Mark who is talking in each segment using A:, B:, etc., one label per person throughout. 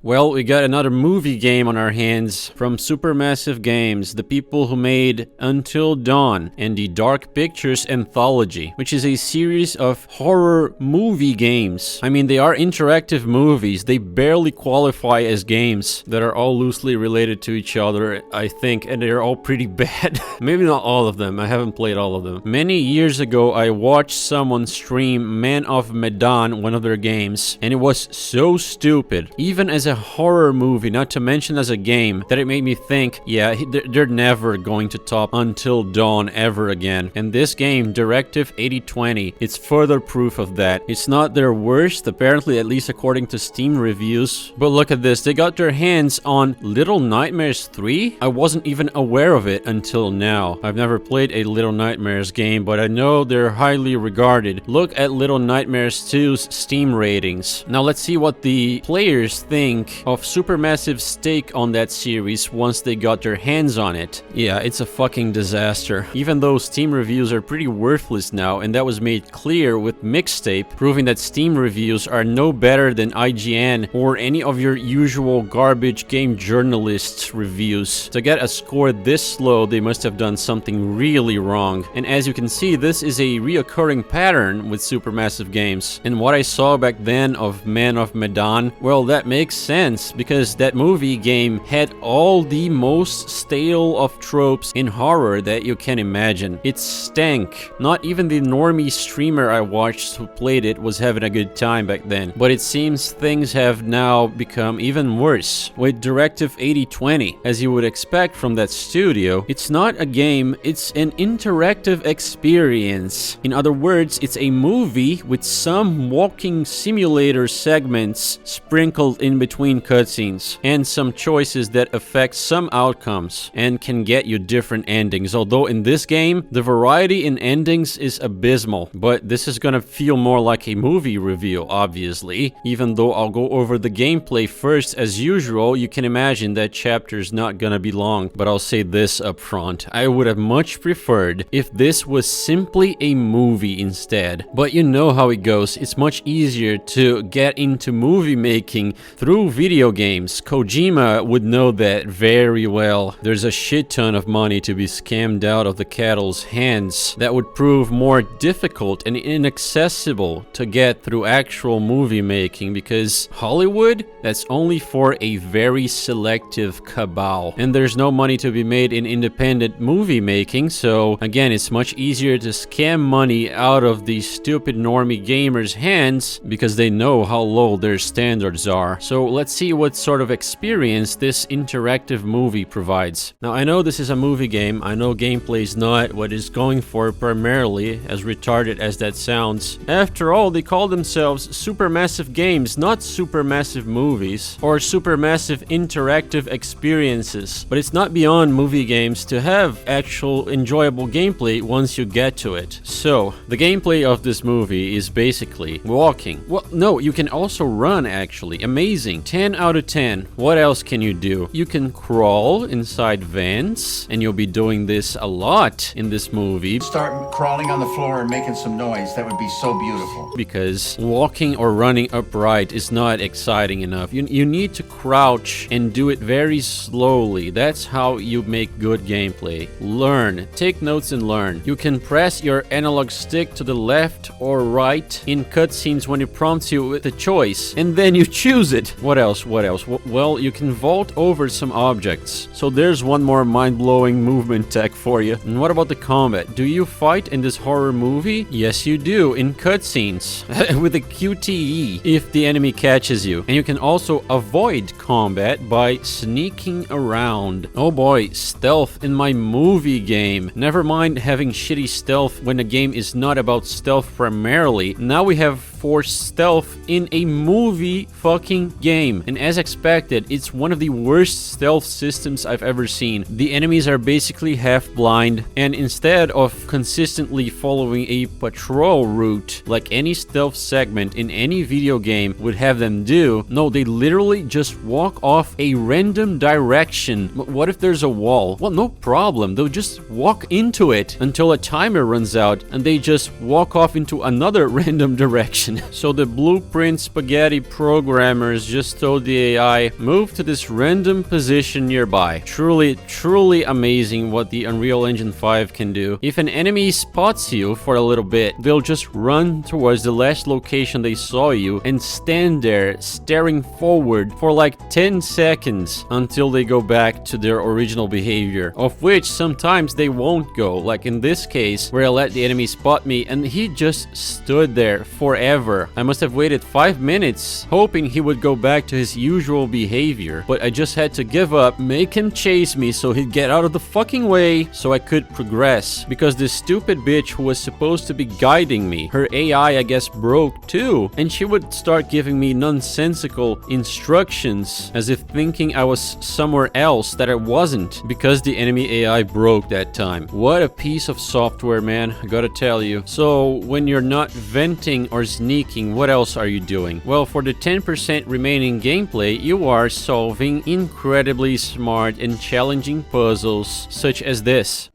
A: Well, we got another movie game on our hands from Supermassive Games, the people who made Until Dawn and the Dark Pictures Anthology, which is a series of horror movie games. I mean, they are interactive movies. They barely qualify as games that are all loosely related to each other, I think, and they're all pretty bad. Maybe not all of them. I haven't played all of them. Many years ago, I watched someone stream Man of Medan, one of their games, and it was so stupid, even as a horror movie, not to mention as a game, that it made me think, yeah, they're never going to top Until Dawn ever again. And this game, Directive 8020, it's further proof of that. It's not their worst, apparently, at least according to Steam reviews. But look at this, they got their hands on Little Nightmares 3? I wasn't even aware of it until now. I've never played a Little Nightmares game, but I know they're highly regarded. Look at Little Nightmares 2's Steam ratings. Now let's see what the players think of Supermassive's take on that series once they got their hands on it. Yeah, it's a fucking disaster. Even though Steam reviews are pretty worthless now, and that was made clear with Mixtape, proving that Steam reviews are no better than IGN or any of your usual garbage game journalists' reviews. To get a score this low, they must have done something really wrong. And as you can see, this is a reoccurring pattern with Supermassive Games. And what I saw back then of Man of Medan, well, that makes sense, because that movie game had all the most stale of tropes in horror that you can imagine. It stank. Not even the normie streamer I watched who played it was having a good time back then. But it seems things have now become even worse with Directive 8020. As you would expect from that studio, it's not a game, it's an interactive experience. In other words, it's a movie with some walking simulator segments sprinkled in between cutscenes, and some choices that affect some outcomes and can get you different endings. Although in this game, the variety in endings is abysmal, but this is gonna feel more like a movie review, obviously. Even though I'll go over the gameplay first as usual, you can imagine that chapter's not gonna be long, but I'll say this up front. I would have much preferred if this was simply a movie instead. But you know how it goes. It's much easier to get into movie making through video games. Kojima would know that very well. There's a shit ton of money to be scammed out of the cattle's hands that would prove more difficult and inaccessible to get through actual movie making, because Hollywood, that's only for a very selective cabal. And there's no money to be made in independent movie making, so again, it's much easier to scam money out of these stupid normie gamers' hands because they know how low their standards are. So let's see what sort of experience this interactive movie provides. Now, I know this is a movie game. I know gameplay is not what it's going for primarily, as retarded as that sounds. After all, they call themselves Supermassive Games, not Supermassive Movies or Supermassive Interactive Experiences. But it's not beyond movie games to have actual enjoyable gameplay once you get to it. So, the gameplay of this movie is basically walking. Well, no, you can also run, actually. Amazing. 10 out of 10. What else can you do? You can crawl inside vents, and you'll be doing this a lot in this movie.
B: Start crawling on the floor and making some noise. That would be so beautiful.
A: Because walking or running upright is not exciting enough. You need to crouch and do it very slowly. That's how you make good gameplay. Learn. Take notes and learn. You can press your analog stick to the left or right in cutscenes when it prompts you with a choice, and then you choose it. What else? Well, you can vault over some objects. So there's one more mind-blowing movement tech for you. And what about the combat? Do you fight in this horror movie? Yes, you do, in cutscenes with a QTE if the enemy catches you. And you can also avoid combat by sneaking around. Oh boy, stealth in my movie game. Never mind having shitty stealth when the game is not about stealth primarily. Now we have forced stealth in a movie fucking game. And as expected, it's one of the worst stealth systems I've ever seen. The enemies are basically half blind, and instead of consistently following a patrol route like any stealth segment in any video game would have them do, no, they literally just walk off a random direction. What if there's a wall? Well, no problem. They'll just walk into it until a timer runs out, and they just walk off into another random direction. insane. So the blueprint spaghetti programmers just told the AI, move to this random position nearby. Truly amazing what the Unreal Engine 5 can do. If an enemy spots you for a little bit, they'll just run towards the last location they saw you and stand there staring forward for like 10 seconds until they go back to their original behavior, of which sometimes they won't go, like in this case where I let the enemy spot me and he just stood there forever. I must have waited 5 minutes hoping he would go back to his usual behavior, but I just had to give up, make him chase me so he'd get out of the fucking way so I could progress, because this stupid bitch who was supposed to be guiding me, her AI I guess broke too, and she would start giving me nonsensical instructions as if thinking I was somewhere else that I wasn't, because the enemy AI broke that time. What a piece of software, man, I gotta tell you. So when you're not venting or sneaking, what else are you doing? Well, for the 10% remaining gameplay, you are solving incredibly smart and challenging puzzles such as this.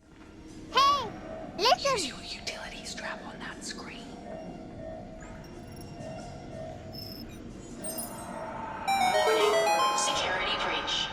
C: Hey, listen!
D: Use your utility strap on that screen. Warning, security breach.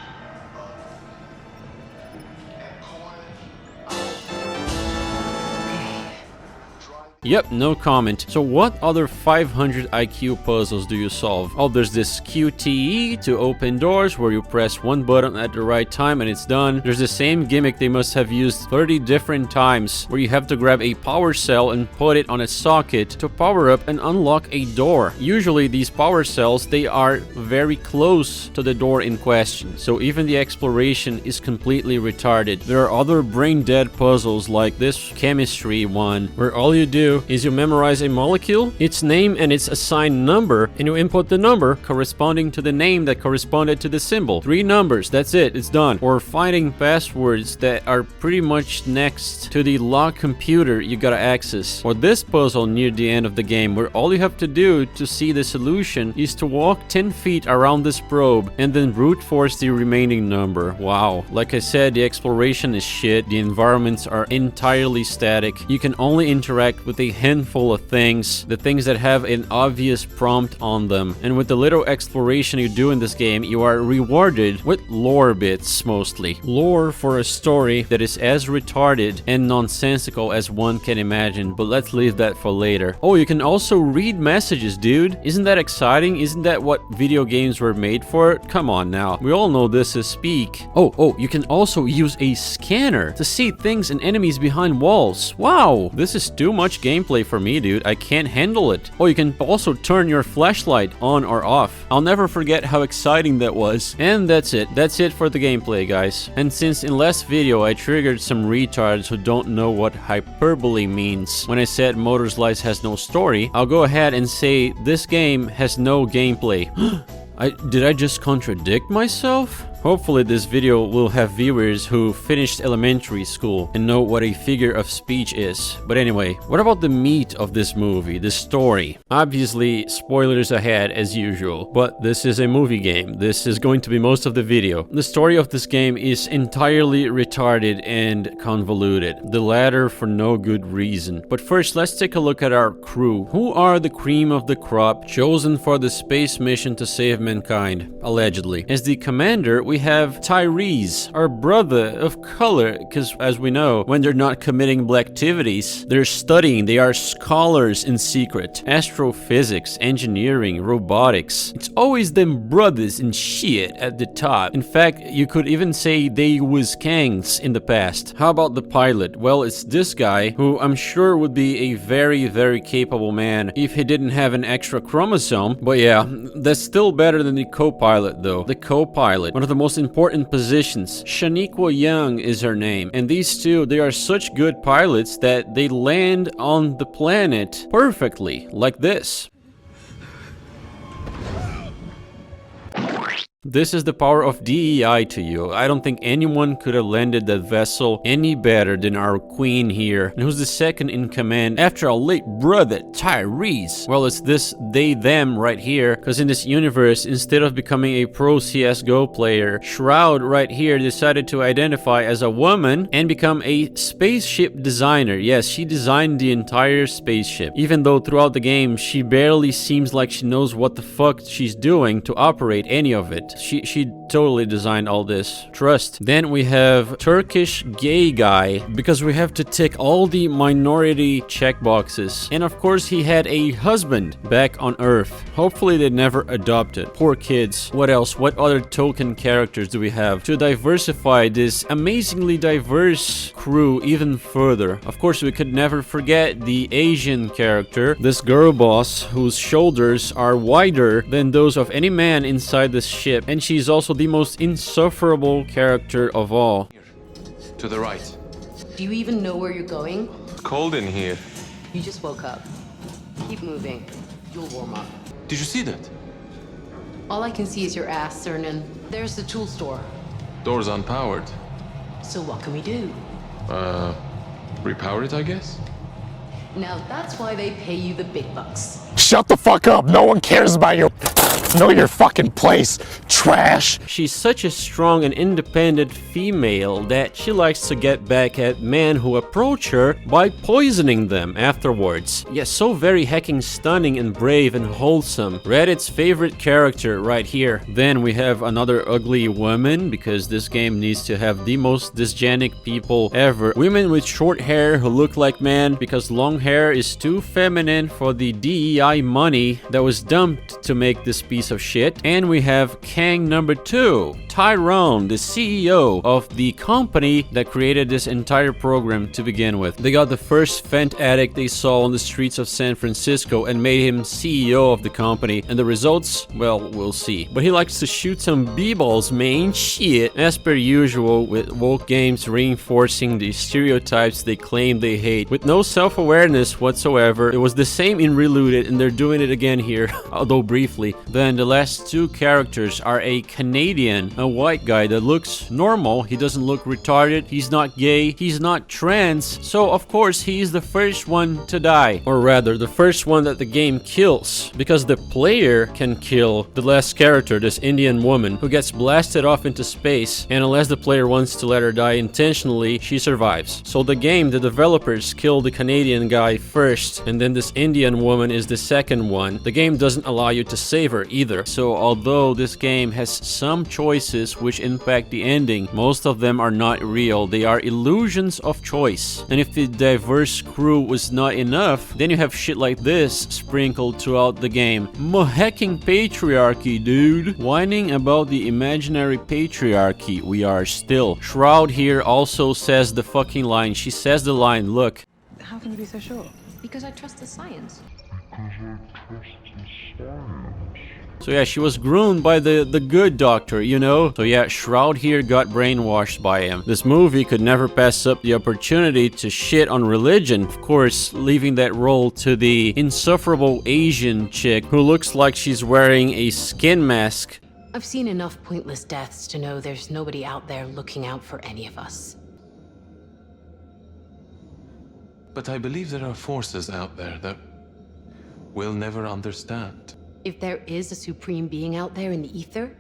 A: Yep, no comment. So what other 500 IQ puzzles do you solve? Oh, there's this QTE to open doors where you press one button at the right time and it's done. There's the same gimmick they must have used 30 different times where you have to grab a power cell and put it on a socket to power up and unlock a door. Usually these power cells, they are very close to the door in question, so even the exploration is completely retarded. There are other brain dead puzzles like this chemistry one where all you do is you memorize a molecule, its name and its assigned number, and you input the number corresponding to the name that corresponded to the symbol. 3 numbers, that's it, it's done. Or finding passwords that are pretty much next to the locked computer you gotta access. Or this puzzle near the end of the game where all you have to do to see the solution is to walk 10 feet around this probe and then brute force the remaining number. Wow. Like I said, the exploration is shit, the environments are entirely static, you can only interact with a handful of things, the things that have an obvious prompt on them, and with the little exploration you do in this game, you are rewarded with lore bits mostly. Lore for a story that is as retarded and nonsensical as one can imagine, but let's leave that for later. Oh, you can also read messages, dude. Isn't that exciting? Isn't that what video games were made for? Come on now. We all know this is speak. Oh, you can also use a scanner to see things and enemies behind walls. Wow, this is too much gameplay for me, dude. I can't handle it. Oh, you can also turn your flashlight on or off. I'll never forget how exciting that was. And that's it. That's it for the gameplay, guys. And since in last video I triggered some retards who don't know what hyperbole means when I said Motor Slice has no story, I'll go ahead and say this game has no gameplay. Did I just contradict myself? Hopefully this video will have viewers who finished elementary school and know what a figure of speech is. But anyway, what about the meat of this movie, the story? Obviously, spoilers ahead as usual, but this is a movie game. This is going to be most of the video. The story of this game is entirely retarded and convoluted, the latter for no good reason. But first, let's take a look at our crew. Who are the cream of the crop chosen for the space mission to save mankind, allegedly? As the commander, we have Tyrese, our brother of color, because as we know, when they're not committing black activities, they're studying, they are scholars in secret. Astrophysics, engineering, robotics. It's always them brothers and shit at the top. In fact, you could even say they was kangs in the past. How about the pilot? Well, it's this guy, who I'm sure would be a very capable man if he didn't have an extra chromosome. But yeah, that's still better than the co-pilot though. The co-pilot, one of the most important positions. Shaniqua Young is her name, and these two, they are such good pilots that they land on the planet perfectly, like this. This is the power of DEI to you. I don't think anyone could have landed that vessel any better than our queen here, and who's the second in command after our late brother Tyrese. Well, it's this they them right here, because in this universe, instead of becoming a pro CS:GO player, Shroud right here decided to identify as a woman and become a spaceship designer. Yes, she designed the entire spaceship, even though throughout the game she barely seems like she knows what the fuck she's doing to operate any of it. She totally designed all this. Trust. Then we have Turkish gay guy, because we have to tick all the minority checkboxes. And of course he had a husband back on Earth. Hopefully they never adopted. Poor kids. What else? What other token characters do we have to diversify this amazingly diverse crew even further? Of course we could never forget the Asian character, this girl boss whose shoulders are wider than those of any man inside this ship. And she's also the most insufferable character of all.
E: To the right.
F: Do you even know where you're going?
E: It's cold in here.
F: You just woke up. Keep moving. You'll warm up.
E: Did you see that?
F: All I can see is your ass, Cernan. There's the tool store.
E: Door's unpowered.
F: So what can we do?
E: Repower it, I guess?
F: Now that's why they pay you the big bucks.
G: Shut the fuck up. No one cares about your... Know your fucking place, trash.
A: She's such a strong and independent female that she likes to get back at men who approach her by poisoning them afterwards. Yes, so very hecking stunning and brave and wholesome. Reddit's favorite character right here. Then we have another ugly woman, because this game needs to have the most dysgenic people ever. Women with short hair who look like men, because long hair is too feminine for the DEI money that was dumped to make this piece of shit. And we have Kang number 2, Tyrone, the CEO of the company that created this entire program to begin with. They got the first fent addict they saw on the streets of San Francisco and made him CEO of the company, and the results, well, we'll see. But he likes to shoot some b-balls, man, shit, as per usual, with woke games reinforcing the stereotypes they claim they hate with no self-awareness whatsoever. It was the same in Reloaded, and they're doing it again here, although briefly. Then the last two characters are a Canadian, a white guy that looks normal. He doesn't look retarded, he's not gay, he's not trans, so of course he's the first one to die. Or rather, the first one that the game kills, because the player can kill the last character, this Indian woman, who gets blasted off into space, and unless the player wants to let her die intentionally, she survives. So the game, the developers kill the Canadian guy first, and then this Indian woman is the second one. The game doesn't allow you to save her either. So although this game has some choices which impact the ending, most of them are not real. They are illusions of choice. And if the diverse crew was not enough, then you have shit like this sprinkled throughout the game. Hecking patriarchy, dude. Whining about the imaginary patriarchy we are still. Shroud here also says the fucking line. She says the line, look.
F: How can you be so sure? Because I trust the science.
A: So yeah, she was groomed by the good doctor, you know? So yeah, Shroud here got brainwashed by him. This movie could never pass up the opportunity to shit on religion. Of course, leaving that role to the insufferable Asian chick who looks like she's wearing a skin mask.
F: I've seen enough pointless deaths to know there's nobody out there looking out for any of us.
E: But I believe there are forces out there that we'll never understand.
F: If there is a supreme being out there in the ether,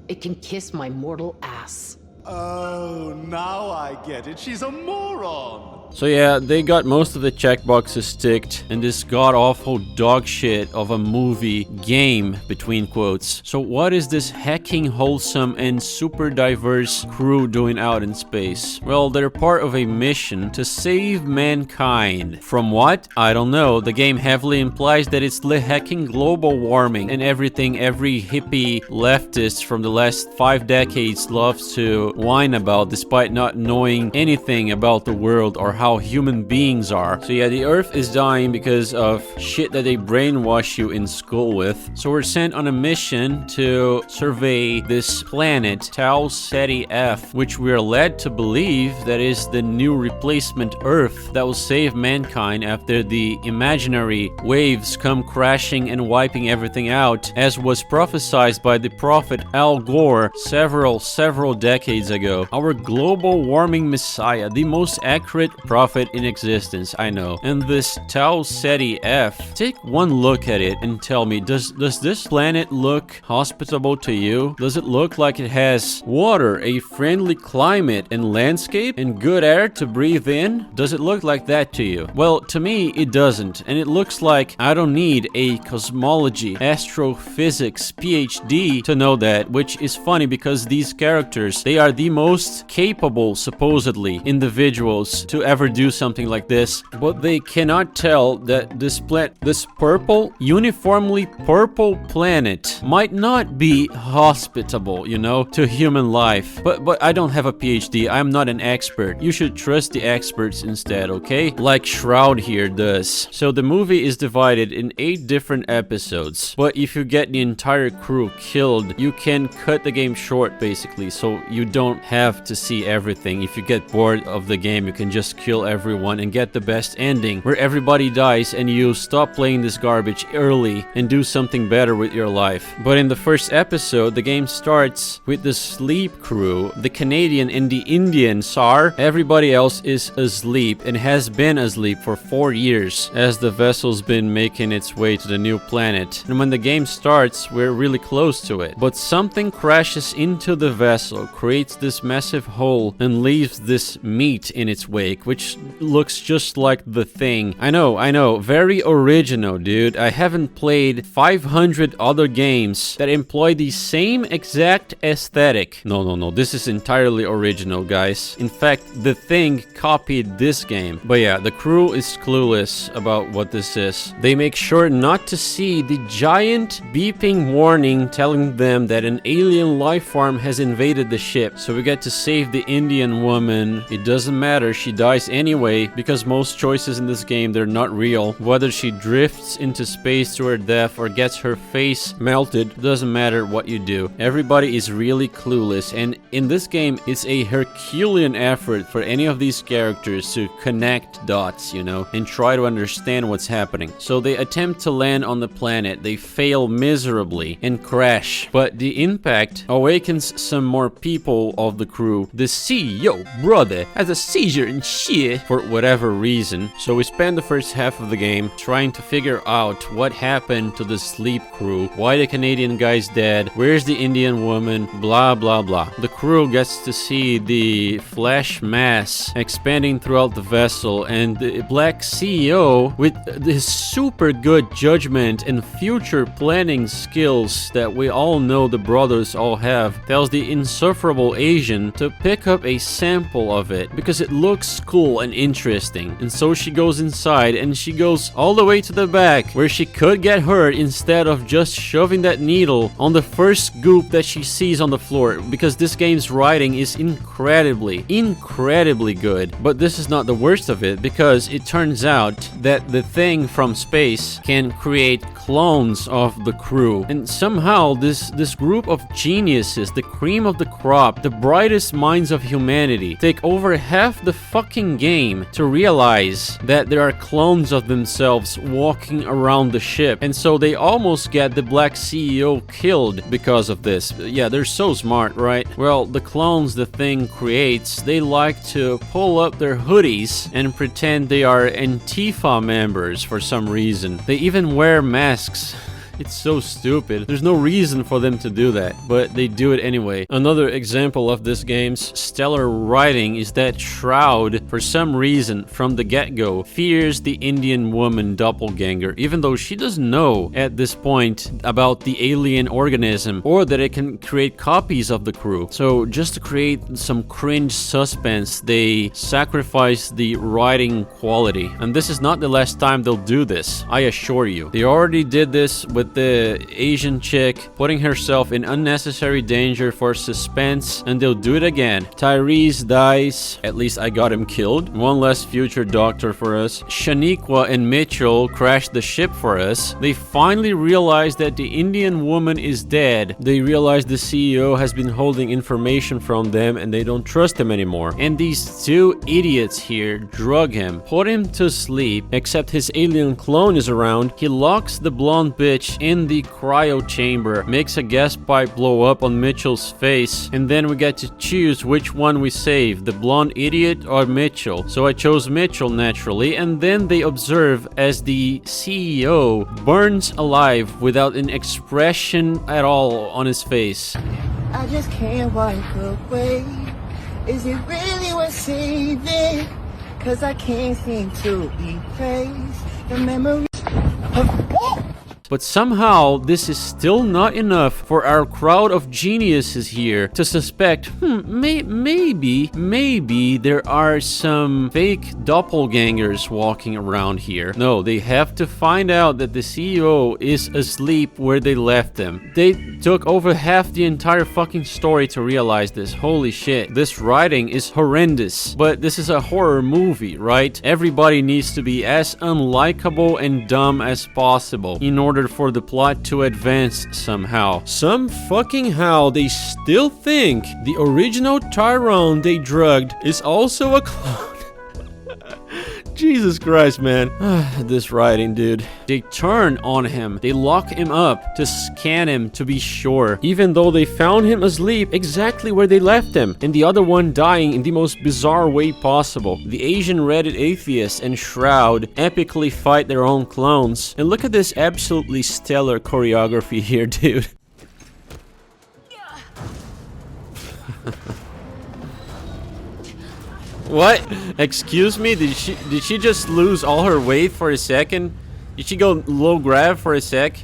F: it can kiss my mortal ass.
H: Oh, now I get it. She's a moron.
A: So yeah, they got most of the checkboxes ticked in this god-awful dog shit of a movie game, between quotes. So what is this hecking wholesome and super diverse crew doing out in space? Well, they're part of a mission to save mankind. From what? I don't know. The game heavily implies that it's the hecking global warming and everything every hippie leftist from the last 5 decades loves to whine about, despite not knowing anything about the world or how human beings are. So yeah, the Earth is dying because of shit that they brainwash you in school with. So we're sent on a mission to survey this planet, Tau Ceti F, which we're led to believe that is the new replacement Earth that will save mankind after the imaginary waves come crashing and wiping everything out, as was prophesied by the prophet Al Gore several decades ago. Our global warming messiah, the most accurate prophet in existence, I know. And this Tau Ceti F, take one look at it and tell me, does this planet look hospitable to you? Does it look like it has water, a friendly climate and landscape, and good air to breathe in? Does it look like that to you? Well, to me, it doesn't. And it looks like I don't need a cosmology, astrophysics PhD to know that, which is funny because these characters, they are the most capable, supposedly, individuals to ever do something like this, but they cannot tell that this purple, uniformly purple planet might not be hospitable, you know, to human life. But I don't have a PhD. I'm not an expert. You should trust the experts instead, okay? Like Shroud here does. So the movie is divided in 8 different episodes, but if you get the entire crew killed, you can cut the game short basically, so you don't have to see everything. If you get bored of the game, you can just kill everyone and get the best ending where everybody dies and you stop playing this garbage early and do something better with your life. But in the first episode, the game starts with the sleep crew, the Canadian and the Indian SAR. Everybody else is asleep and has been asleep for 4 years as the vessel's been making its way to the new planet. And when the game starts, we're really close to it. But something crashes into the vessel, creates this massive hole, and leaves this meat in its wake, which looks just like The Thing. I know, very original, dude. I haven't played 500 other games that employ the same exact aesthetic. No, this is entirely original, guys. In fact, The Thing copied this game. But yeah, the crew is clueless about what this is. They make sure not to see the giant beeping warning telling them that an alien life form has invaded the ship. So we get to save the Indian woman. It doesn't matter, she dies anyway, because most choices in this game, they're not real. Whether she drifts into space to her death or gets her face melted, doesn't matter what you do. Everybody is really clueless, and in this game, it's a Herculean effort for any of these characters to connect dots, you know, and try to understand what's happening. So they attempt to land on the planet, they fail miserably and crash, but the impact awakens some more people of the crew. The CEO brother has a seizure and shit for whatever reason. So we spend the first half of the game trying to figure out what happened to the sleep crew, why the Canadian guy's dead, where's the Indian woman, blah blah blah. The crew gets to see the flesh mass expanding throughout the vessel, and the black CEO, with his super good judgment and future planning skills that we all know the brothers all have, tells the insufferable Asian to pick up a sample of it because it looks cool and interesting. And so she goes inside and she goes all the way to the back where she could get hurt instead of just shoving that needle on the first goop that she sees on the floor, because this game's writing is incredibly good. But this is not the worst of it, because it turns out that the thing from space can create clones of the crew, and somehow this group of geniuses, the cream of the crop, the brightest minds of humanity, take over half the fucking game to realize that there are clones of themselves walking around the ship. And so they almost get the black CEO killed because of this. Yeah, they're so smart, right? Well, the clones the thing creates, they like to pull up their hoodies and pretend they are Antifa members for some reason. They even wear masks. It's so stupid. There's no reason for them to do that, but they do it anyway. Another example of this game's stellar writing is that Shroud, for some reason, from the get-go, fears the Indian woman doppelganger, even though she doesn't know at this point about the alien organism or that it can create copies of the crew. So just to create some cringe suspense, they sacrifice the writing quality. And this is not the last time they'll do this, I assure you. They already did this with with the Asian chick putting herself in unnecessary danger for suspense, and they'll do it again. Tyrese dies. At least I got him killed. One less future doctor for us. Shaniqua and Mitchell crashed the ship for us. They finally realize that the Indian woman is dead. They realize the CEO has been holding information from them and they don't trust him anymore. And these two idiots here drug him, put him to sleep, except his alien clone is around. He locks the blonde bitch in the cryo chamber, makes a gas pipe blow up on Mitchell's face, and then we get to choose which one we save, the blonde idiot or Mitchell. So I chose Mitchell naturally, and then they observe as the CEO burns alive without an expression at all on his face.
I: I just can't wipe away. Is it really worth saving? Cause I can't seem to erase the memories of...
A: But somehow, this is still not enough for our crowd of geniuses here to suspect, maybe there are some fake doppelgangers walking around here. No, they have to find out that the CEO is asleep where they left him. They took over half the entire fucking story to realize this. Holy shit. This writing is horrendous. But this is a horror movie, right? Everybody needs to be as unlikable and dumb as possible in order for the plot to advance somehow. Some fucking how they still think the original Tyrone they drugged is also a clone. Jesus Christ, man. This writing, dude. They turn on him. They lock him up to scan him to be sure. Even though they found him asleep exactly where they left him. And the other one dying in the most bizarre way possible. The Asian Reddit atheist and Shroud epically fight their own clones. And look at this absolutely stellar choreography here, dude. What? Excuse me? Did she just lose all her weight for a second? Did she go low grav for a sec?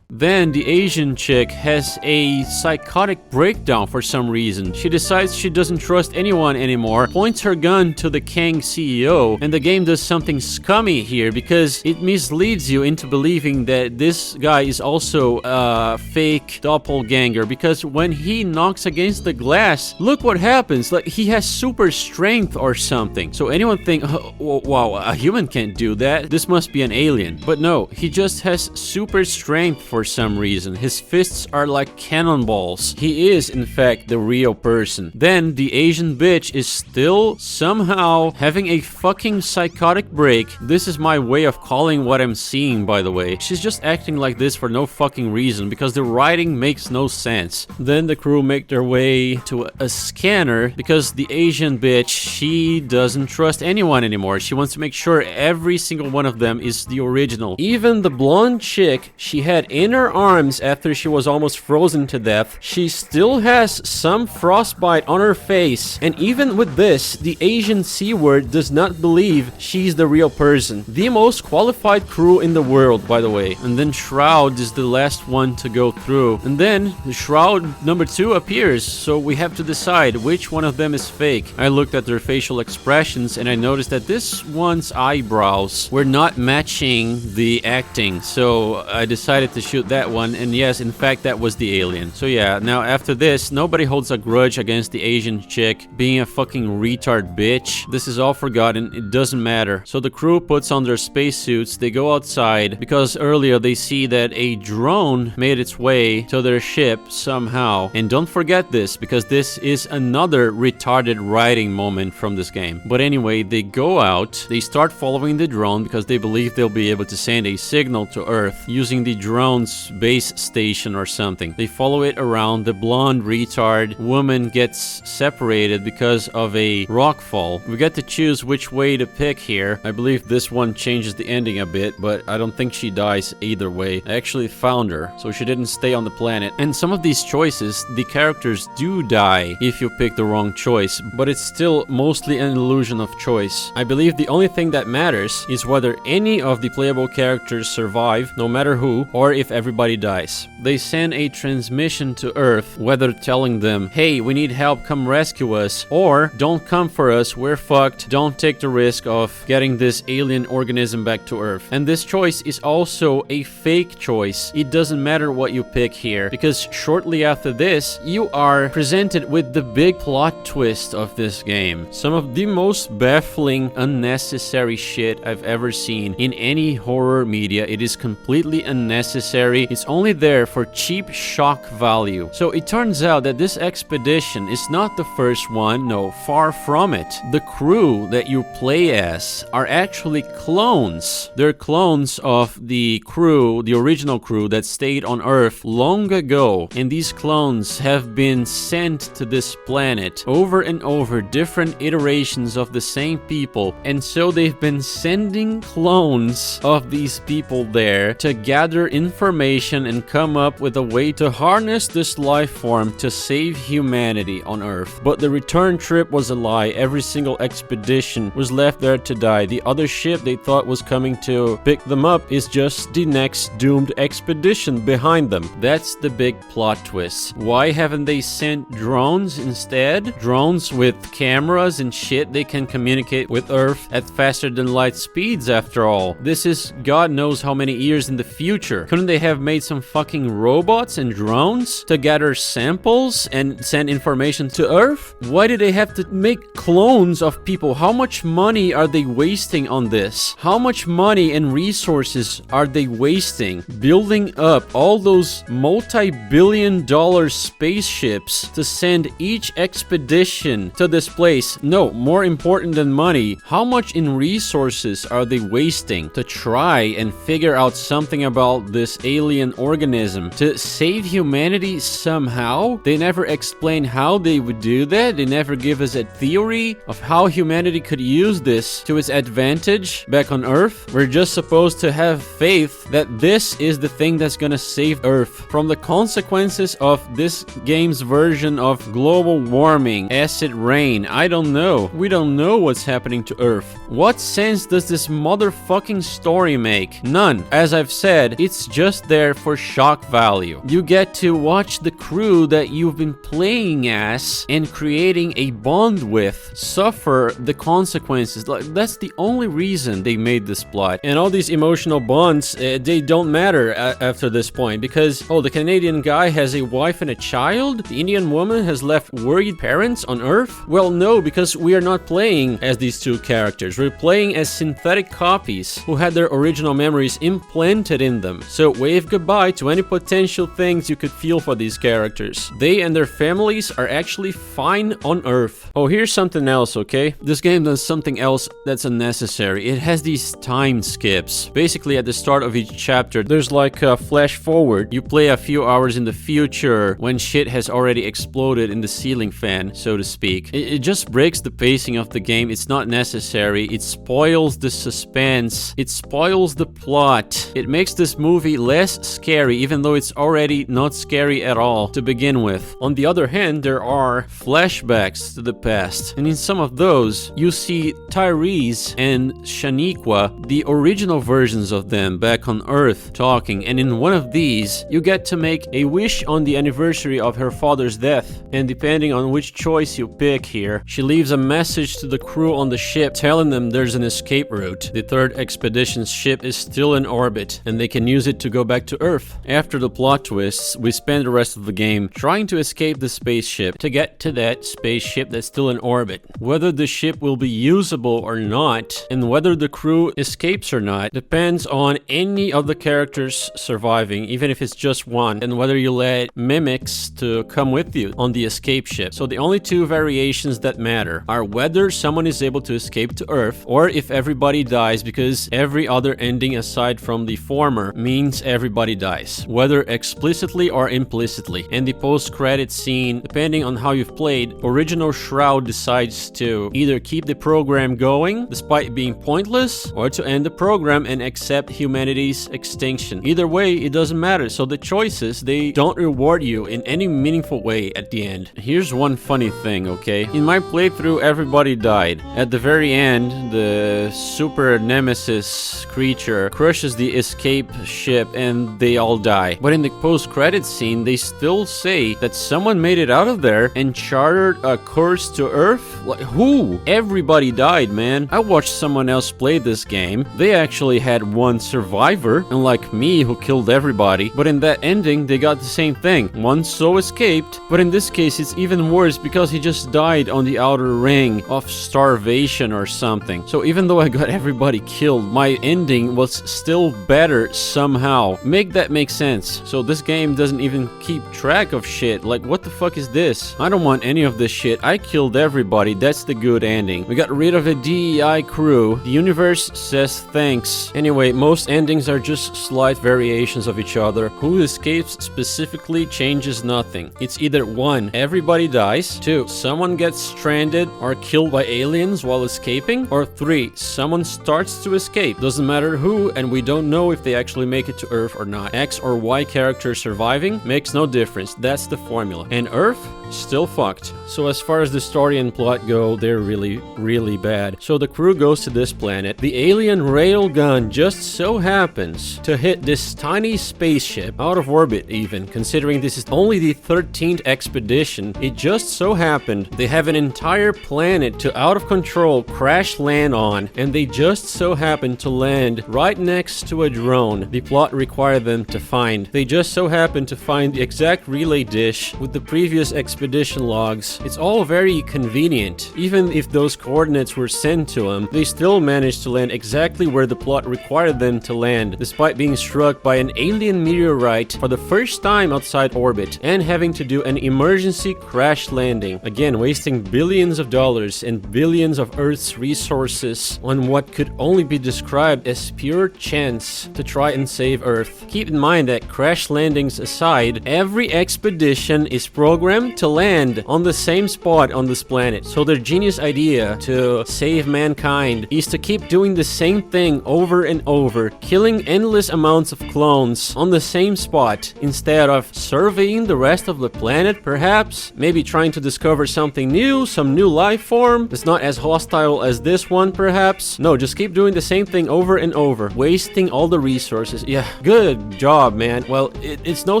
A: Then the Asian chick has a psychotic breakdown for some reason. She decides she doesn't trust anyone anymore, points her gun to the Kang CEO, and the game does something scummy here because it misleads you into believing that this guy is also a fake doppelganger, because when he knocks against the glass, look what happens. Like, he has super strength or something. So anyone think, oh, wow, a human can't do that. This must be an alien. But no, he just has super strength for some reason. His fists are like cannonballs. He is, in fact, the real person. Then the Asian bitch is still somehow having a fucking psychotic break. This is my way of calling what I'm seeing, by the way. She's just acting like this for no fucking reason because the writing makes no sense. Then the crew make their way to a scanner because the Asian bitch, she doesn't trust anyone anymore. She wants to make sure every single one of them is the original. Even the blonde chick she had in her arms after she was almost frozen to death, she still has some frostbite on her face. And even with this, the Asian C-word does not believe she's the real person. The most qualified crew in the world, by the way. And then Shroud is the last one to go through. And then the Shroud number 2 appears, so we have to decide which one of them is fake. I looked at their facial expressions and I noticed that this one's eyebrows were not matching the acting, so I decided to shoot that one, and yes, in fact, that was the alien. So yeah, now after this, nobody holds a grudge against the Asian chick being a fucking retard bitch. This is all forgotten, it doesn't matter. So the crew puts on their spacesuits, they go outside, because earlier they see that a drone made its way to their ship somehow. And don't forget this, because this is another retarded writing moment from this game. But anyway, they go out, they start following the drone because they believe they'll be able to send a signal to Earth using the drone's base station or something. They follow it around. The blonde retard woman gets separated because of a rock fall. We get to choose which way to pick here. I believe this one changes the ending a bit, but I don't think she dies either way. I actually found her, so she didn't stay on the planet. And some of these choices, the characters do die if you pick the wrong choice, but it's still mostly an illusion of choice. I believe the only thing that matters is whether any of the playable characters survive, no matter who, or if if everybody dies. They send a transmission to Earth, whether telling them, hey, we need help, come rescue us, or don't come for us, we're fucked, don't take the risk of getting this alien organism back to Earth. And this choice is also a fake choice. It doesn't matter what you pick here, because shortly after this, you are presented with the big plot twist of this game. Some of the most baffling, unnecessary shit I've ever seen in any horror media. It is completely unnecessary. It's only there for cheap shock value. So it turns out that this expedition is not the first one, no, far from it. The crew that you play as are actually clones. They're clones of the crew, the original crew that stayed on Earth long ago. And these clones have been sent to this planet over and over, different iterations of the same people. And so they've been sending clones of these people there to gather information and come up with a way to harness this life form to save humanity on Earth. But the return trip was a lie. Every single expedition was left there to die. The other ship they thought was coming to pick them up is just the next doomed expedition behind them. That's the big plot twist. Why haven't they sent drones instead? Drones with cameras and shit, they can communicate with Earth at faster than light speeds after all. This is God knows how many years in the future. Couldn't they have made some fucking robots and drones to gather samples and send information to Earth? Why do they have to make clones of people? How much money are they wasting on this? How much money and resources are they wasting building up all those multi-billion-dollar spaceships to send each expedition to this place? No, more important than money, how much in resources are they wasting to try and figure out something about this alien organism to save humanity somehow? They never explain how they would do that. They never give us a theory of how humanity could use this to its advantage back on Earth. We're just supposed to have faith that this is the thing that's gonna save Earth from the consequences of this game's version of global warming, acid rain. I don't know. We don't know what's happening to Earth. What sense does this motherfucking story make? None. As I've said, it's just there for shock value. You get to watch the crew that you've been playing as and creating a bond with suffer the consequences. That's the only reason they made this plot. And all these emotional bonds, they don't matter after this point, because, oh, the Canadian guy has a wife and a child? The Indian woman has left worried parents on Earth? Well, no, because we are not playing as these two characters. We're playing as synthetic copies who had their original memories implanted in them. So wave goodbye to any potential things you could feel for these characters. They and their families are actually fine on Earth. Oh, here's something else, okay? This game does something else that's unnecessary. It has these time skips. Basically, at the start of each chapter, there's like a flash forward. You play a few hours in the future when shit has already exploded in the ceiling fan, so to speak. It just breaks the pacing of the game. It's not necessary. It spoils the suspense. It spoils the plot. It makes this movie less scary, even though it's already not scary at all to begin with. On the other hand, there are flashbacks to the past, and in some of those, you see Tyrese and Shaniqua, the original versions of them back on Earth, talking, and in one of these, you get to make a wish on the anniversary of her father's death, and depending on which choice you pick here, she leaves a message to the crew on the ship telling them there's an escape route. The third expedition's ship is still in orbit, and they can use it to go back to Earth. After the plot twists, we spend the rest of the game trying to escape the spaceship to get to that spaceship that's still in orbit. Whether the ship will be usable or not, and whether the crew escapes or not, depends on any of the characters surviving, even if it's just one, and whether you let mimics to come with you on the escape ship. So the only two variations that matter are whether someone is able to escape to Earth, or if everybody dies, because every other ending aside from the former means everybody dies, whether explicitly or implicitly. And the post-credit scene, depending on how you've played, original Shroud decides to either keep the program going despite being pointless, or to end the program and accept humanity's extinction. Either way, it doesn't matter. So the choices, they don't reward you in any meaningful way at the end. Here's one funny thing, okay? In my playthrough, everybody died. At the very end, the super nemesis creature crushes the escape ship and they all die. But in the post-credits scene, they still say that someone made it out of there and chartered a course to Earth? Like, who? Everybody died, man. I watched someone else play this game. They actually had one survivor, unlike me who killed everybody. But in that ending, they got the same thing. One soul escaped, but in this case, it's even worse because he just died on the outer ring of starvation or something. So even though I got everybody killed, my ending was still better somehow. Make that make sense. So this game doesn't even keep track of shit. Like, what the fuck is this? I don't want any of this shit. I killed everybody. That's the good ending. We got rid of a DEI crew. The universe says thanks. Anyway, most endings are just slight variations of each other. Who escapes specifically changes nothing. It's either 1, everybody dies, 2, someone gets stranded or killed by aliens while escaping, or 3, someone starts to escape. Doesn't matter who, and we don't know if they actually make it to Earth or not. X or Y character surviving makes no difference. That's the formula. And Earth? Still fucked. So as far as the story and plot go, they're really bad. So the crew goes to this planet. The alien railgun just so happens to hit this tiny spaceship out of orbit even, considering this is only the 13th expedition. It just so happened they have an entire planet to out of control crash land on, and they just so happen to land right next to a drone the plot required them to find. They just so happen to find the exact relay dish with the previous expedition logs. It's all very convenient. Even if those coordinates were sent to them, they still managed to land exactly where the plot required them to land, despite being struck by an alien meteorite for the first time outside orbit and having to do an emergency crash landing. Again, wasting billions of dollars and billions of Earth's resources on what could only be described as pure chance to try and save Earth. Keep in mind that crash landings aside, every expedition is programmed to land on the same spot on this planet. So their genius idea to save mankind is to keep doing the same thing over and over, killing endless amounts of clones on the same spot instead of surveying the rest of the planet, perhaps? Maybe trying to discover something new, some new life form that's not as hostile as this one, perhaps? No, just keep doing the same thing over and over, wasting all the resources. Yeah, good job, man. Well, it's no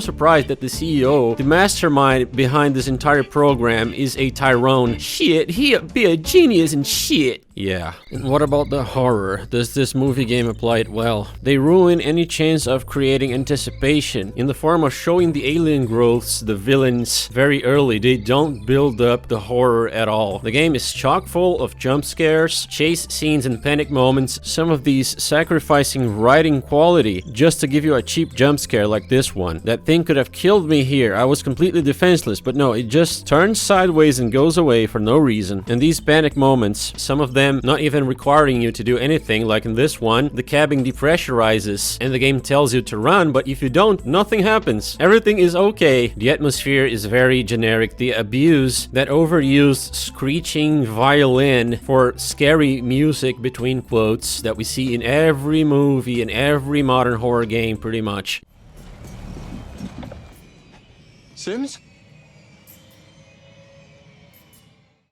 A: surprise that the CEO, the mastermind behind this entire program, is a Tyrone. Shit, he'd be a genius and shit. Yeah. And what about the horror? Does this movie game apply it well? They ruin any chance of creating anticipation in the form of showing the alien growths, the villains, very early. They don't build up the horror at all. The game is chock full of jump scares, chase scenes and panic moments, some of these sacrificing writing quality just to give you a cheap jump scare like this one. That thing could have killed me here. I was completely defenseless, but no, it just turns sideways and goes away for no reason. And these panic moments, some of them not even requiring you to do anything, like in this one, the cabin depressurizes and the game tells you to run, but if you don't, nothing happens. Everything is okay. The atmosphere is very generic. They abuse that overused screeching violin for scary music between quotes that we see in every movie and every modern horror game pretty much.
H: Sims?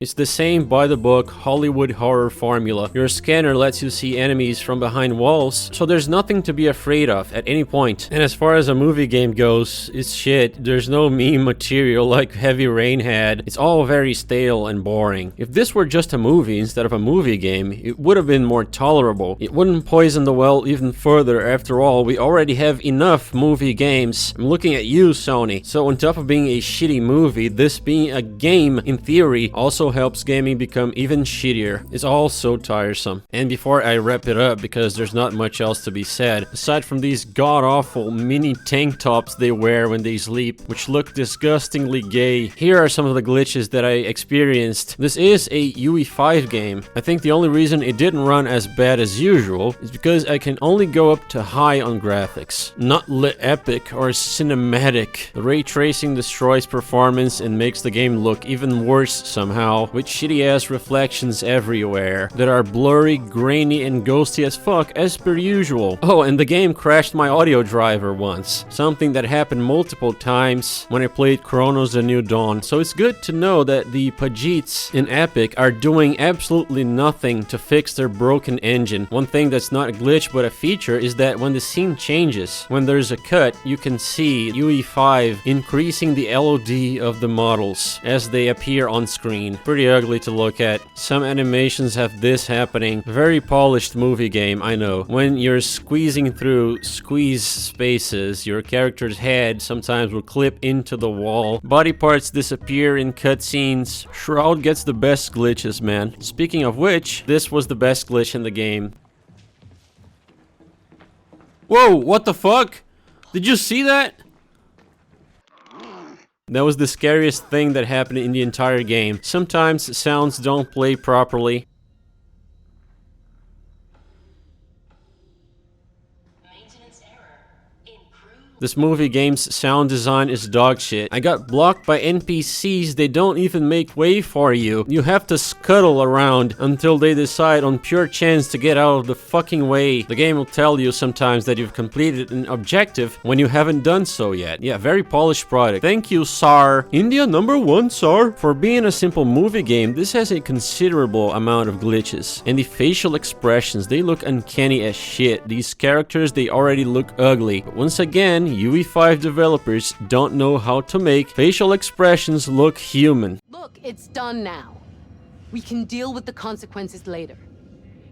A: It's the same by-the-book Hollywood horror formula. Your scanner lets you see enemies from behind walls, so there's nothing to be afraid of at any point. And as far as a movie game goes, it's shit. There's no meme material like Heavy Rain had. It's all very stale and boring. If this were just a movie instead of a movie game, it would have been more tolerable. It wouldn't poison the well even further. After all, we already have enough movie games. I'm looking at you, Sony. So on top of being a shitty movie, this being a game, in theory, also helps gaming become even shittier. It's all so tiresome. And before I wrap it up, because there's not much else to be said, aside from these god-awful mini tank tops they wear when they sleep, which look disgustingly gay, here are some of the glitches that I experienced. This is a UE5 game. I think the only reason it didn't run as bad as usual is because I can only go up to high on graphics, not lit epic or cinematic. The ray tracing destroys performance and makes the game look even worse somehow. now, with shitty ass reflections everywhere that are blurry, grainy, and ghosty as fuck as per usual. Oh, and the game crashed my audio driver once, something that happened multiple times when I played Chronos The New Dawn, so it's good to know that the Pajits in Epic are doing absolutely nothing to fix their broken engine. One thing that's not a glitch but a feature is that when the scene changes, when there's a cut, you can see UE5 increasing the LOD of the models as they appear on screen. Pretty ugly to look at. Some animations have this happening. Very polished movie game, I know. When you're squeezing through squeeze spaces, your character's head sometimes will clip into the wall. Body parts disappear in cutscenes. Shroud gets the best glitches, man. Speaking of which, this was the best glitch in the game. Whoa, what the fuck? Did you see that? That was the scariest thing that happened in the entire game. Sometimes sounds don't play properly.
D: Maintenance error. Improve.
A: This movie game's sound design is dog shit. I got blocked by NPCs, they don't even make way for you. You have to scuttle around until they decide on pure chance to get out of the fucking way. The game will tell you sometimes that you've completed an objective when you haven't done so yet. Yeah, very polished product. Thank you, SAR. India #1, SAR. For being a simple movie game, this has a considerable amount of glitches. And the facial expressions, they look uncanny as shit. These characters, they already look ugly. But once again, UE5 developers don't know how to make facial expressions look human.
F: Look, it's done now. We can deal with the consequences later.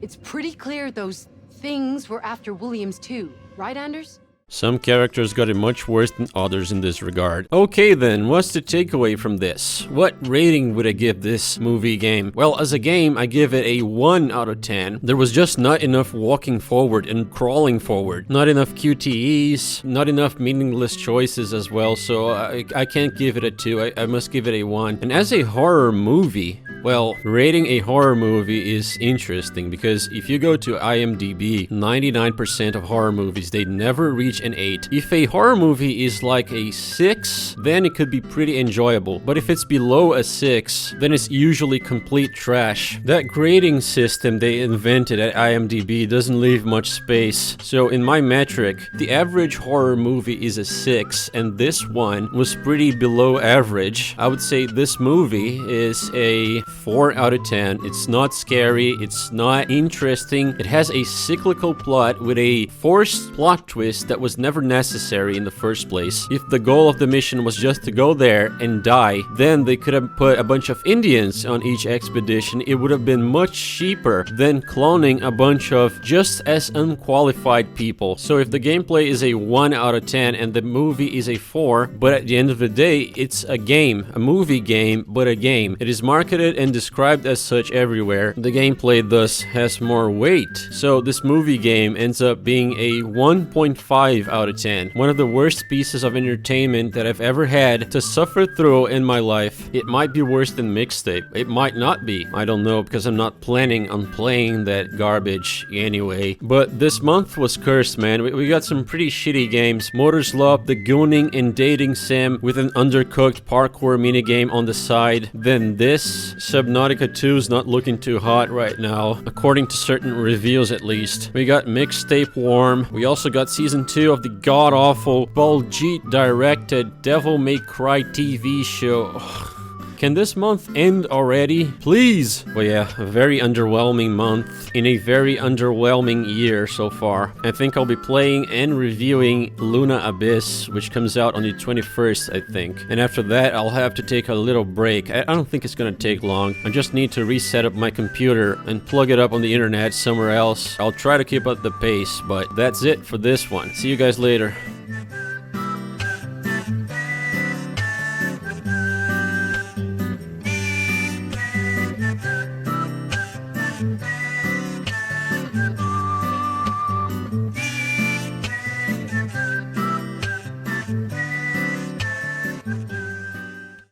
F: It's pretty clear those things were after Williams too, right, Anders?
A: Some characters got it much worse than others in this regard. Okay then, what's the takeaway from this? What rating would I give this movie game? Well, as a game, I give it a 1 out of 10. There was just not enough walking forward and crawling forward. Not enough QTEs, not enough meaningless choices as well, so I can't give it a 2. I must give it a 1. And as a horror movie, well, rating a horror movie is interesting because if you go to IMDb, 99% of horror movies, they never reach an 8. If a horror movie is like a 6, then it could be pretty enjoyable. But if it's below a 6, then it's usually complete trash. That grading system they invented at IMDb doesn't leave much space. So in my metric, the average horror movie is a 6, and this one was pretty below average. I would say this movie is a 4 out of 10. It's not scary, it's not interesting. It has a cyclical plot with a forced plot twist that was never necessary in the first place. If the goal of the mission was just to go there and die, then they could have put a bunch of Indians on each expedition. It would have been much cheaper than cloning a bunch of just as unqualified people. So if the gameplay is a 1 out of 10 and the movie is a 4, but at the end of the day, it's a game, a movie game, but a game. It is marketed and described as such everywhere. The gameplay thus has more weight. So this movie game ends up being a 1.5 out of 10. One of the worst pieces of entertainment that I've ever had to suffer through in my life. It might be worse than Mixtape. It might not be. I don't know because I'm not planning on playing that garbage anyway. But this month was cursed, man. We got some pretty shitty games. Motorslop, the gooning and dating sim with an undercooked parkour minigame on the side. Then this. Subnautica 2 is not looking too hot right now, according to certain reviews at least. We got Mixtape Warm. We also got Season 2 of the god-awful Baljeet directed Devil May Cry TV show. Ugh. Can this month end already? Please! Well, yeah, a very underwhelming month in a very underwhelming year so far. I think I'll be playing and reviewing Luna Abyss, which comes out on the 21st, I think. And after that, I'll have to take a little break. I don't think it's gonna take long. I just need to reset up my computer and plug it up on the internet somewhere else. I'll try to keep up the pace, but that's it for this one. See you guys later.